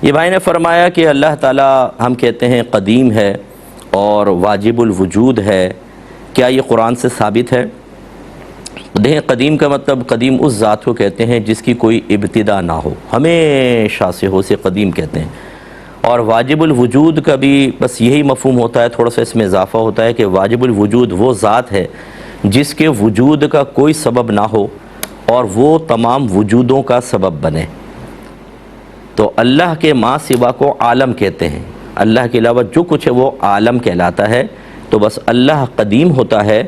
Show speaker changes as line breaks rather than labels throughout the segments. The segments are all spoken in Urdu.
یہ بھائی نے فرمایا کہ اللہ تعالیٰ ہم کہتے ہیں قدیم ہے اور واجب الوجود ہے، کیا یہ قرآن سے ثابت ہے؟ دیکھیں، قدیم کا مطلب قدیم اس ذات کو کہتے ہیں جس کی کوئی ابتدا نہ ہو، ہمیشہ سے ہو، سے قدیم کہتے ہیں۔ اور واجب الوجود کا بھی بس یہی مفہوم ہوتا ہے، تھوڑا سا اس میں اضافہ ہوتا ہے کہ واجب الوجود وہ ذات ہے جس کے وجود کا کوئی سبب نہ ہو اور وہ تمام وجودوں کا سبب بنے۔ تو اللہ کے ماں سوا کو عالم کہتے ہیں، اللہ کے علاوہ جو کچھ ہے وہ عالم کہلاتا ہے۔ تو بس اللہ قدیم ہوتا ہے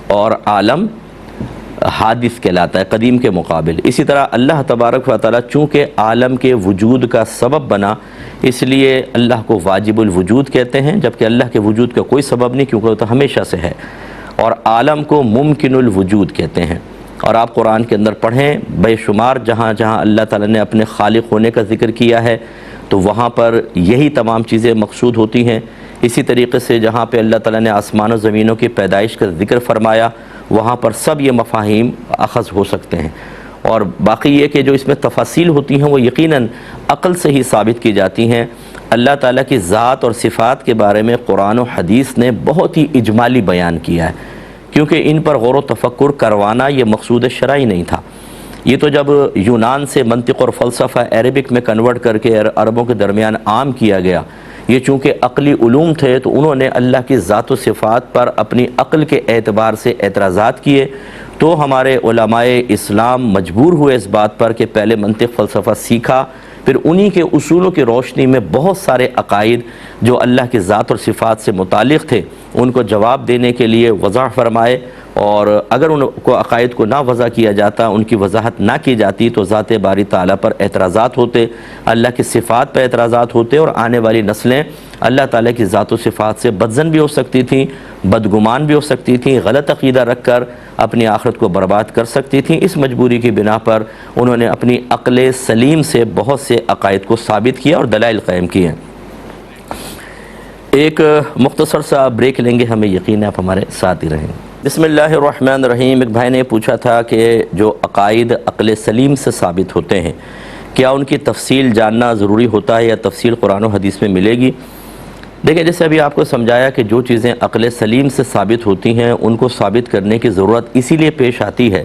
اور عالم حادث کہلاتا ہے قدیم کے مقابل۔ اسی طرح اللہ تبارک و تعالیٰ چونکہ عالم کے وجود کا سبب بنا، اس لیے اللہ کو واجب الوجود کہتے ہیں، جبکہ اللہ کے وجود کا کوئی سبب نہیں، کیونکہ وہ تو ہمیشہ سے ہے۔ اور عالم کو ممکن الوجود کہتے ہیں۔ اور آپ قرآن کے اندر پڑھیں، بے شمار جہاں جہاں اللہ تعالیٰ نے اپنے خالق ہونے کا ذکر کیا ہے تو وہاں پر یہی تمام چیزیں مقصود ہوتی ہیں۔ اسی طریقے سے جہاں پہ اللہ تعالیٰ نے آسمان و زمینوں کی پیدائش کا ذکر فرمایا، وہاں پر سب یہ مفاہیم اخذ ہو سکتے ہیں۔ اور باقی یہ کہ جو اس میں تفاصیل ہوتی ہیں وہ یقیناً عقل سے ہی ثابت کی جاتی ہیں۔ اللہ تعالیٰ کی ذات اور صفات کے بارے میں قرآن و حدیث نے بہت ہی اجمالی بیان کیا ہے، کیونکہ ان پر غور و تفکر کروانا یہ مقصود شرعی نہیں تھا۔ یہ تو جب یونان سے منطق اور فلسفہ عربک میں کنورٹ کر کے عربوں کے درمیان عام کیا گیا، یہ چونکہ عقلی علوم تھے تو انہوں نے اللہ کی ذات و صفات پر اپنی عقل کے اعتبار سے اعتراضات کیے، تو ہمارے علماء اسلام مجبور ہوئے اس بات پر کہ پہلے منطق فلسفہ سیکھا، پھر انہی کے اصولوں کی روشنی میں بہت سارے عقائد جو اللہ کی ذات اور صفات سے متعلق تھے ان کو جواب دینے کے لیے وضاح فرمائے۔ اور اگر ان کو عقائد کو نہ وضع کیا جاتا، ان کی وضاحت نہ کی جاتی تو ذات باری تعالیٰ پر اعتراضات ہوتے، اللہ کی صفات پر اعتراضات ہوتے، اور آنے والی نسلیں اللہ تعالیٰ کی ذات و صفات سے بدظن بھی ہو سکتی تھیں، بدگمان بھی ہو سکتی تھیں، غلط عقیدہ رکھ کر اپنی آخرت کو برباد کر سکتی تھیں۔ اس مجبوری کی بنا پر انہوں نے اپنی عقل سلیم سے بہت سے عقائد کو ثابت کیا اور دلائل قائم کیے ہیں۔ ایک مختصر سا بریک لیں گے، ہمیں یقین ہے آپ ہمارے ساتھ ہی رہیں گے۔ بسم اللہ الرحمن الرحیم۔ ایک بھائی نے پوچھا تھا کہ جو عقائد عقل سلیم سے ثابت ہوتے ہیں، کیا ان کی تفصیل جاننا ضروری ہوتا ہے یا تفصیل قرآن و حدیث میں ملے گی؟ دیکھیں، جیسے ابھی آپ کو سمجھایا کہ جو چیزیں عقل سلیم سے ثابت ہوتی ہیں ان کو ثابت کرنے کی ضرورت اسی لیے پیش آتی ہے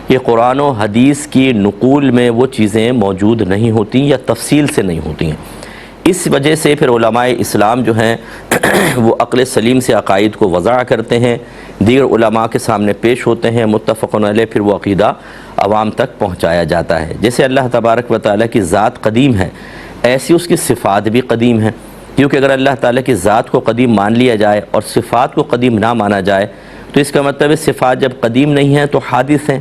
کہ قرآن و حدیث کی نقول میں وہ چیزیں موجود نہیں ہوتی یا تفصیل سے نہیں ہوتی ہیں۔ اس وجہ سے پھر علماء اسلام جو ہیں وہ عقل سلیم سے عقائد کو وضع کرتے ہیں، دیگر علماء کے سامنے پیش ہوتے ہیں، متفق علیہ، پھر وہ عقیدہ عوام تک پہنچایا جاتا ہے۔ جیسے اللہ تبارک و تعالیٰ کی ذات قدیم ہے، ایسی اس کی صفات بھی قدیم ہیں، کیونکہ اگر اللہ تعالیٰ کی ذات کو قدیم مان لیا جائے اور صفات کو قدیم نہ مانا جائے تو اس کا مطلب ہے صفات جب قدیم نہیں ہیں تو حادث ہیں،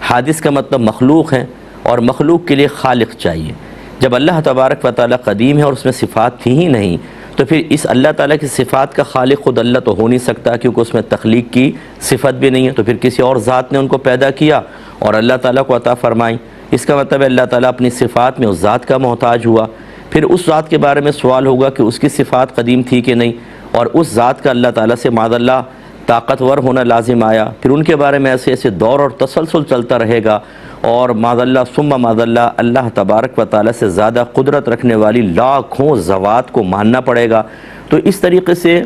حادث کا مطلب مخلوق ہیں، اور مخلوق کے لیے خالق چاہیے۔ جب اللہ تبارک و تعالیٰ قدیم ہے اور اس میں صفات تھی ہی نہیں تو پھر اس اللہ تعالیٰ کی صفات کا خالق خود اللہ تو ہو نہیں سکتا، کیونکہ اس میں تخلیق کی صفت بھی نہیں ہے، تو پھر کسی اور ذات نے ان کو پیدا کیا اور اللہ تعالیٰ کو عطا فرمائی۔ اس کا مطلب ہے اللہ تعالیٰ اپنی صفات میں اس ذات کا محتاج ہوا۔ پھر اس ذات کے بارے میں سوال ہوگا کہ اس کی صفات قدیم تھی کہ نہیں، اور اس ذات کا اللہ تعالیٰ سے معاذ اللہ طاقتور ہونا لازم آیا، پھر ان کے بارے میں ایسے ایسے دور اور تسلسل چلتا رہے گا، اور معاذ اللہ ثم معاذ اللہ اللہ تبارک و تعالیٰ سے زیادہ قدرت رکھنے والی لاکھوں ذوات کو ماننا پڑے گا۔ تو اس طریقے سے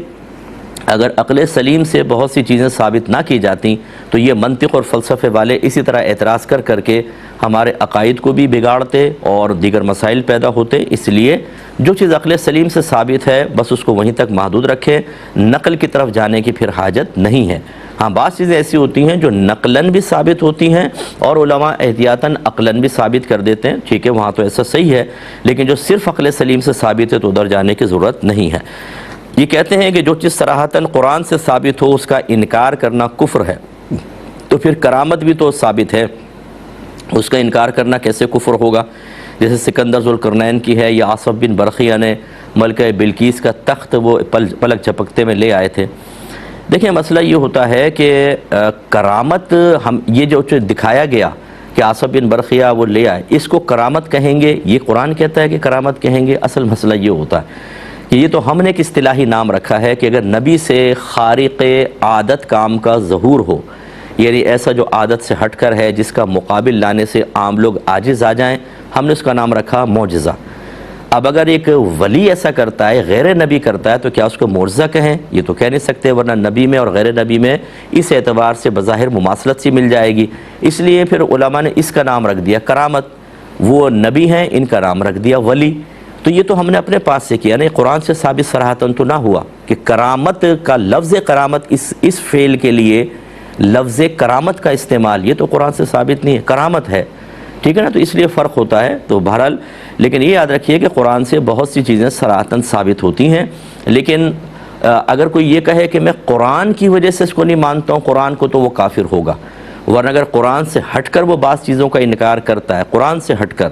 اگر عقل سلیم سے بہت سی چیزیں ثابت نہ کی جاتی تو یہ منطق اور فلسفے والے اسی طرح اعتراض کر کے ہمارے عقائد کو بھی بگاڑتے اور دیگر مسائل پیدا ہوتے۔ اس لیے جو چیز عقل سلیم سے ثابت ہے بس اس کو وہیں تک محدود رکھیں، نقل کی طرف جانے کی پھر حاجت نہیں ہے۔ ہاں، بعض چیزیں ایسی ہوتی ہیں جو نقلاً بھی ثابت ہوتی ہیں اور علماء احتیاطاً عقلاً بھی ثابت کر دیتے ہیں، ٹھیک ہے، وہاں تو ایسا صحیح ہے، لیکن جو صرف عقل سلیم سے ثابت ہے تو ادھر جانے کی ضرورت نہیں ہے۔ یہ کہتے ہیں کہ جو چیز صراحتاً قرآن سے ثابت ہو اس کا انکار کرنا کفر ہے، تو پھر کرامت بھی تو ثابت ہے، اس کا انکار کرنا کیسے کفر ہوگا؟ جیسے سکندر ذوالقرنین کی ہے، یا عاصف بن برقیہ نے ملکہ بلقیس کا تخت وہ پلک جھپکتے میں لے آئے تھے۔ دیکھیں، مسئلہ یہ ہوتا ہے کہ کرامت یہ جو دکھایا گیا کہ عاصف بن برقیہ وہ لے آئے، اس کو کرامت کہیں گے؟ یہ قرآن کہتا ہے کہ کرامت کہیں گے؟ اصل مسئلہ یہ ہوتا ہے کہ یہ تو ہم نے ایک اصطلاحی نام رکھا ہے کہ اگر نبی سے خارق عادت کام کا ظہور ہو، یعنی ایسا جو عادت سے ہٹ کر ہے جس کا مقابل لانے سے عام لوگ عاجز آ جائیں، ہم نے اس کا نام رکھا معجزہ۔ اب اگر ایک ولی ایسا کرتا ہے، غیر نبی کرتا ہے، تو کیا اس کو معجزہ کہیں؟ یہ تو کہہ نہیں سکتے، ورنہ نبی میں اور غیر نبی میں اس اعتبار سے بظاہر مماثلت سی مل جائے گی۔ اس لیے پھر علماء نے اس کا نام رکھ دیا کرامت، وہ نبی ہیں، ان کا نام رکھ دیا ولی۔ تو یہ تو ہم نے اپنے پاس سے کیا، نہیں قرآن سے ثابت صراحتاً تو نہ ہوا کہ کرامت کا لفظ کرامت اس فعل کے لیے لفظ کرامت کا استعمال، یہ تو قرآن سے ثابت نہیں ہے، کرامت ہے، ٹھیک ہے نا؟ تو اس لیے فرق ہوتا ہے۔ تو بہرحال لیکن یہ یاد رکھیے کہ قرآن سے بہت سی چیزیں صراحتاً ثابت ہوتی ہیں، لیکن اگر کوئی یہ کہے کہ میں قرآن کی وجہ سے اس کو نہیں مانتا ہوں قرآن کو، تو وہ کافر ہوگا۔ ورنہ اگر قرآن سے ہٹ کر وہ بعض چیزوں کا انکار کرتا ہے، قرآن سے ہٹ کر،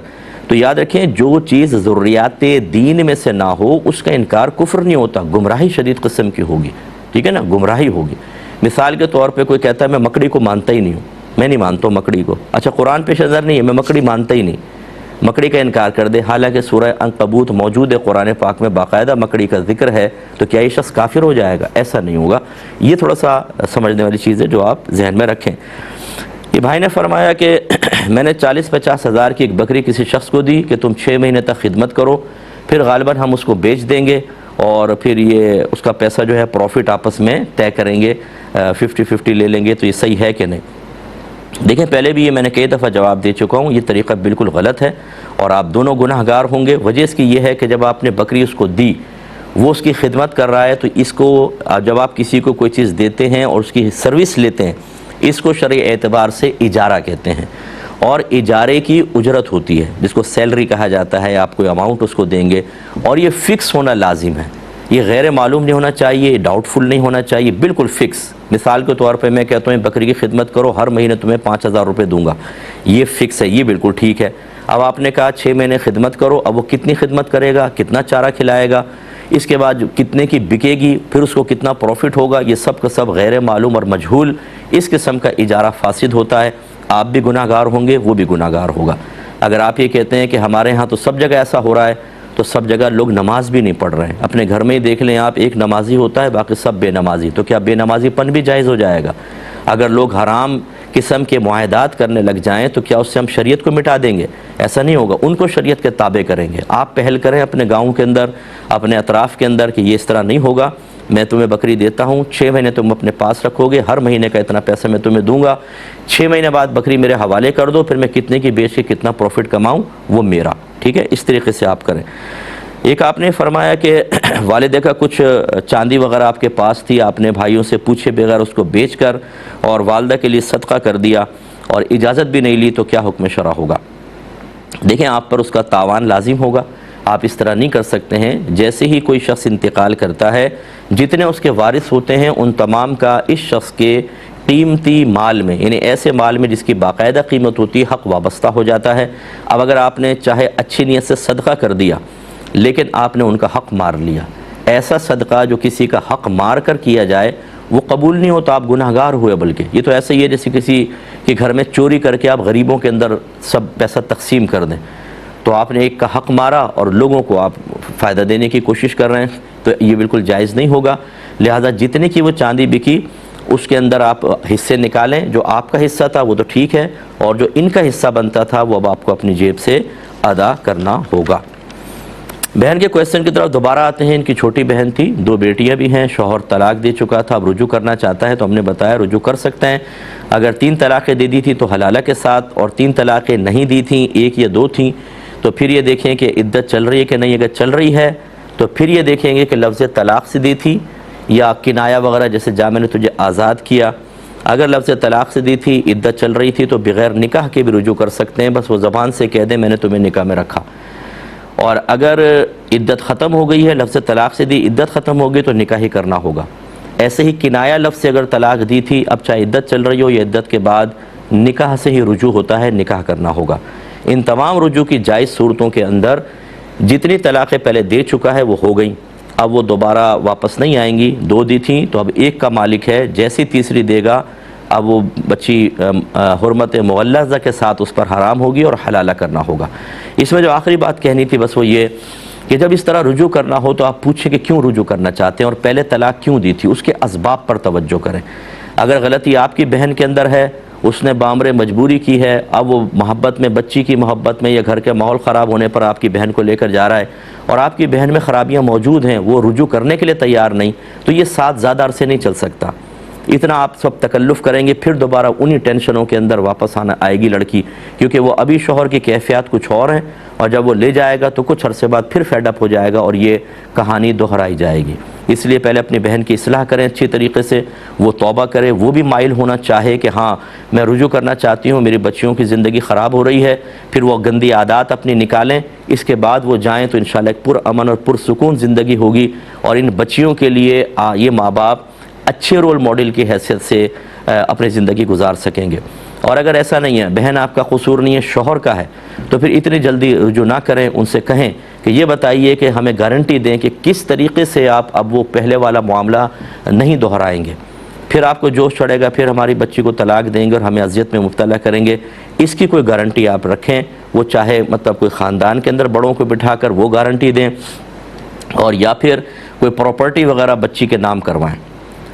تو یاد رکھیں جو چیز ضروریات دین میں سے نہ ہو اس کا انکار کفر نہیں ہوتا، گمراہی شدید قسم کی ہوگی، ٹھیک ہے نا؟ گمراہی ہوگی۔ مثال کے طور پہ کوئی کہتا ہے میں مکڑی کو مانتا ہی نہیں ہوں، میں نہیں مانتا ہوں مکڑی کو، اچھا قرآن پیش نظر نہیں ہے، میں مکڑی مانتا ہی نہیں، مکڑی کا انکار کر دے، حالانکہ سورہ عنکبوت موجود ہے قرآن پاک میں، باقاعدہ مکڑی کا ذکر ہے، تو کیا یہ شخص کافر ہو جائے گا؟ ایسا نہیں ہوگا۔ یہ تھوڑا سا سمجھنے والی چیز ہے جو آپ ذہن میں رکھیں۔ یہ بھائی نے فرمایا کہ میں نے 40-50 ہزار کی ایک بکری کسی شخص کو دی کہ تم 6 مہینے تک خدمت کرو، پھر غالباً ہم اس کو بیچ دیں گے اور پھر یہ اس کا پیسہ جو ہے پروفٹ آپس میں طے کریں گے، 50-50 لے لیں گے، تو یہ صحیح ہے کہ نہیں؟ دیکھیں پہلے بھی یہ میں نے کئی دفعہ جواب دے چکا ہوں، یہ طریقہ بالکل غلط ہے اور آپ دونوں گناہ گار ہوں گے۔ وجہ اس کی یہ ہے کہ جب آپ نے بکری اس کو دی، وہ اس کی خدمت کر رہا ہے، تو اس کو جب آپ کسی کو کوئی چیز دیتے ہیں اور اس کی سروس لیتے ہیں، اس کو شرعی اعتبار سے اجارہ کہتے ہیں، اور اجارے کی اجرت ہوتی ہے جس کو سیلری کہا جاتا ہے، آپ کوئی اماؤنٹ اس کو دیں گے، اور یہ فکس ہونا لازم ہے، یہ غیر معلوم نہیں ہونا چاہیے، ڈاؤٹ فل نہیں ہونا چاہیے، بالکل فکس۔ مثال کے طور پہ میں کہتا ہوں بکری کی خدمت کرو، ہر مہینے تمہیں 5000 روپے دوں گا، یہ فکس ہے، یہ بالکل ٹھیک ہے۔ اب آپ نے کہا 6 مہینے خدمت کرو، اب وہ کتنی خدمت کرے گا، کتنا چارہ کھلائے گا، اس کے بعد کتنے کی بکے گی، پھر اس کو کتنا پروفٹ ہوگا، یہ سب کا سب غیر معلوم اور مجہول، اس قسم کا اجارہ فاسد ہوتا ہے۔ آپ بھی گناہ گار ہوں گے، وہ بھی گناہ گار ہوگا۔ اگر آپ یہ کہتے ہیں کہ ہمارے ہاں تو سب جگہ ایسا ہو رہا ہے، تو سب جگہ لوگ نماز بھی نہیں پڑھ رہے ہیں۔ اپنے گھر میں ہی دیکھ لیں آپ، ایک نمازی ہوتا ہے باقی سب بے نمازی، تو کیا بے نمازی پن بھی جائز ہو جائے گا؟ اگر لوگ حرام قسم کے معاہدات کرنے لگ جائیں تو کیا اس سے ہم شریعت کو مٹا دیں گے؟ ایسا نہیں ہوگا، ان کو شریعت کے تابع کریں گے۔ آپ پہل کریں اپنے گاؤں کے اندر، اپنے اطراف کے اندر کہ یہ اس طرح نہیں ہوگا، میں تمہیں بکری دیتا ہوں، 6 مہینے تم اپنے پاس رکھو گے، ہر مہینے کا اتنا پیسہ میں تمہیں دوں گا، 6 مہینے بعد بکری میرے حوالے کر دو، پھر میں کتنے کی بیچ کے کتنا پروفٹ کماؤں وہ میرا، ٹھیک ہے؟ اس طریقے سے آپ کریں۔ ایک آپ نے فرمایا کہ والدہ کا کچھ چاندی وغیرہ آپ کے پاس تھی، آپ نے بھائیوں سے پوچھے بغیر اس کو بیچ کر اور والدہ کے لیے صدقہ کر دیا اور اجازت بھی نہیں لی، تو کیا حکم شرع ہوگا؟ دیکھیں آپ پر اس کا تاوان لازم ہوگا، آپ اس طرح نہیں کر سکتے ہیں۔ جیسے ہی کوئی شخص انتقال کرتا ہے، جتنے اس کے وارث ہوتے ہیں ان تمام کا اس شخص کے قیمتی مال میں، یعنی ایسے مال میں جس کی باقاعدہ قیمت ہوتی ہے، حق وابستہ ہو جاتا ہے۔ اب اگر آپ نے چاہے اچھی نیت سے صدقہ کر دیا لیکن آپ نے ان کا حق مار لیا، ایسا صدقہ جو کسی کا حق مار کر کیا جائے وہ قبول نہیں ہوتا، آپ گناہ گار ہوئے۔ بلکہ یہ تو ایسا ہی ہے جیسے کسی کے گھر میں چوری کر کے آپ غریبوں کے اندر سب پیسہ تقسیم کر دیں، تو آپ نے ایک کا حق مارا اور لوگوں کو آپ فائدہ دینے کی کوشش کر رہے ہیں، تو یہ بالکل جائز نہیں ہوگا۔ لہذا جتنے کی وہ چاندی بکی اس کے اندر آپ حصے نکالیں، جو آپ کا حصہ تھا وہ تو ٹھیک ہے، اور جو ان کا حصہ بنتا تھا وہ اب آپ کو اپنی جیب سے ادا کرنا ہوگا۔ بہن کے کویسچن کی طرف دوبارہ آتے ہیں۔ ان کی چھوٹی بہن تھی، 2 بیٹیاں بھی ہیں، شوہر طلاق دے چکا تھا، اب رجوع کرنا چاہتا ہے، تو ہم نے بتایا رجوع کر سکتے ہیں۔ اگر 3 طلاقیں دے دی تھی تو حلالہ کے ساتھ، اور 3 طلاقیں نہیں دی تھیں، 1 یا 2 تھیں، تو پھر یہ دیکھیں کہ عدت چل رہی ہے کہ نہیں۔ اگر چل رہی ہے تو پھر یہ دیکھیں گے کہ لفظ طلاق سے دی تھی یا کنایہ وغیرہ، جیسے جا میں نے تجھے آزاد کیا۔ اگر لفظ طلاق سے دی تھی، عدت چل رہی تھی، تو بغیر نکاح کے بھی رجوع کر سکتے ہیں، بس وہ زبان سے کہہ دیں میں نے تمہیں نکاح میں رکھا۔ اور اگر عدت ختم ہو گئی ہے، لفظ طلاق سے دی، عدت ختم ہو گئی تو نکاح ہی کرنا ہوگا۔ ایسے ہی کنایہ لفظ سے اگر طلاق دی تھی، اب چاہے عدت چل رہی ہو یا عدت کے بعد، نکاح سے ہی رجوع ہوتا ہے، نکاح کرنا ہوگا۔ ان تمام رجوع کی جائز صورتوں کے اندر جتنی طلاقیں پہلے دے چکا ہے وہ ہو گئیں، اب وہ دوبارہ واپس نہیں آئیں گی۔ 2 دی تھیں تو اب 1 کا مالک ہے، جیسی تیسری دے گا اب وہ بچی حرمت مغلظہ کے ساتھ اس پر حرام ہوگی اور حلالہ کرنا ہوگا۔ اس میں جو آخری بات کہنی تھی بس وہ یہ کہ جب اس طرح رجوع کرنا ہو تو آپ پوچھیں کہ کیوں رجوع کرنا چاہتے ہیں اور پہلے طلاق کیوں دی تھی، اس کے اسباب پر توجہ کریں۔ اگر غلطی آپ کی بہن کے اندر ہے اس نے بامر مجبوری کی ہے، اب وہ محبت میں، بچی کی محبت میں یا گھر کے ماحول خراب ہونے پر آپ کی بہن کو لے کر جا رہا ہے اور آپ کی بہن میں خرابیاں موجود ہیں، وہ رجوع کرنے کے لیے تیار نہیں، تو یہ ساتھ زیادہ عرصے نہیں چل سکتا۔ اتنا آپ سب تکلف کریں گے، پھر دوبارہ انہی ٹینشنوں کے اندر واپس آئے گی لڑکی، کیونکہ وہ ابھی شوہر کی کیفیات کچھ اور ہیں، اور جب وہ لے جائے گا تو کچھ عرصے بعد پھر فیڈ اپ ہو جائے گا اور یہ کہانی دہرائی جائے گی۔ اس لیے پہلے اپنی بہن کی اصلاح کریں اچھی طریقے سے، وہ توبہ کرے، وہ بھی مائل ہونا چاہے کہ ہاں میں رجوع کرنا چاہتی ہوں، میری بچیوں کی زندگی خراب ہو رہی ہے، پھر وہ گندی عادات اپنی نکالیں، اس کے بعد وہ جائیں تو انشاءاللہ ایک پرامن اور پرسکون زندگی ہوگی، اور ان بچیوں کے لیے یہ ماں باپ اچھے رول ماڈل کی حیثیت سے اپنی زندگی گزار سکیں گے۔ اور اگر ایسا نہیں ہے، بہن آپ کا قصور نہیں ہے، شوہر کا ہے، تو پھر اتنی جلدی رجوع نہ کریں، ان سے کہیں کہ یہ بتائیے کہ ہمیں گارنٹی دیں کہ کس طریقے سے آپ اب وہ پہلے والا معاملہ نہیں دہرائیں گے۔ پھر آپ کو جوش چڑھے گا، پھر ہماری بچی کو طلاق دیں گے اور ہمیں اذیت میں مبتلا کریں گے، اس کی کوئی گارنٹی آپ رکھیں، وہ چاہے مطلب کوئی خاندان کے اندر بڑوں کو بٹھا کر وہ گارنٹی دیں، اور یا پھر کوئی پراپرٹی وغیرہ بچی کے نام کروائیں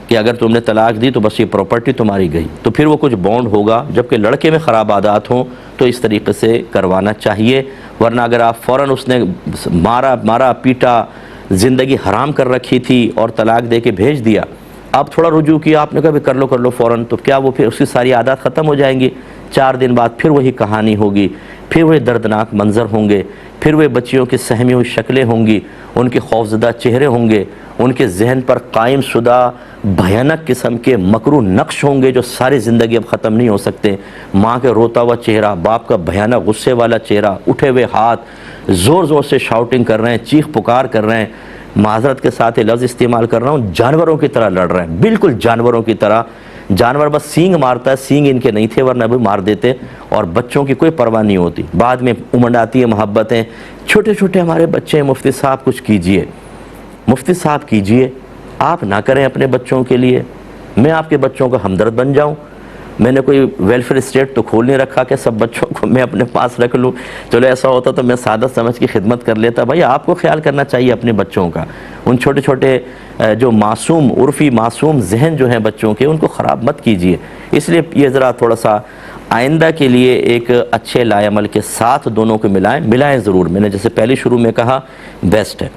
کہ اگر تم نے طلاق دی تو بس یہ پراپرٹی تمہاری گئی، تو پھر وہ کچھ بانڈ ہوگا۔ جبکہ لڑکے میں خراب عادات ہوں تو اس طریقے سے کروانا چاہیے، ورنہ اگر آپ فوراً اس نے مارا پیٹا، زندگی حرام کر رکھی تھی اور طلاق دے کے بھیج دیا، اب تھوڑا رجوع کیا، آپ نے کہا بھی کر لو فوراً، تو کیا وہ پھر اس کی ساری عادات ختم ہو جائیں گی؟ 4 دن بعد پھر وہی کہانی ہوگی، پھر وہی دردناک منظر ہوں گے، پھر وہ بچیوں کی سہمی ہوئی شکلیں ہوں گی، ان کے خوفزدہ چہرے ہوں گے، ان کے ذہن پر قائم شدہ بھیانک قسم کے مکروہ نقش ہوں گے جو ساری زندگی اب ختم نہیں ہو سکتے۔ ماں کے روتا ہوا چہرہ، باپ کا بھیانک غصے والا چہرہ، اٹھے ہوئے ہاتھ، زور زور سے شاؤٹنگ کر رہے ہیں، چیخ پکار کر رہے ہیں، معذرت کے ساتھ یہ لفظ استعمال کر رہا ہوں، جانوروں کی طرح لڑ رہے ہیں، بالکل جانوروں کی طرح۔ جانور بس سینگ مارتا ہے، سینگ ان کے نہیں تھے ورنہ بھی مار دیتے، اور بچوں کی کوئی پرواہ نہیں ہوتی، بعد میں امنڈ آتی ہے محبتیں۔ چھوٹے چھوٹے ہمارے بچے ہیں، مفتی صاحب کچھ کیجئے، مفتی صاحب کیجئے، آپ نہ کریں اپنے بچوں کے لیے، میں آپ کے بچوں کا ہمدرد بن جاؤں؟ میں نے کوئی ویلفیئر اسٹیٹ تو کھول نہیں رکھا کہ سب بچوں کو میں اپنے پاس رکھ لوں، چلو ایسا ہوتا تو میں سادہ سمجھ کی خدمت کر لیتا۔ بھائی آپ کو خیال کرنا چاہیے اپنے بچوں کا، ان چھوٹے چھوٹے جو معصوم عرفی معصوم ذہن جو ہیں بچوں کے، ان کو خراب مت کیجئے۔ اس لیے یہ ذرا تھوڑا سا آئندہ کے لیے ایک اچھے لائے عمل کے ساتھ دونوں کو ملائیں ضرور، میں نے جیسے پہلے شروع میں کہا بیسٹ ہے۔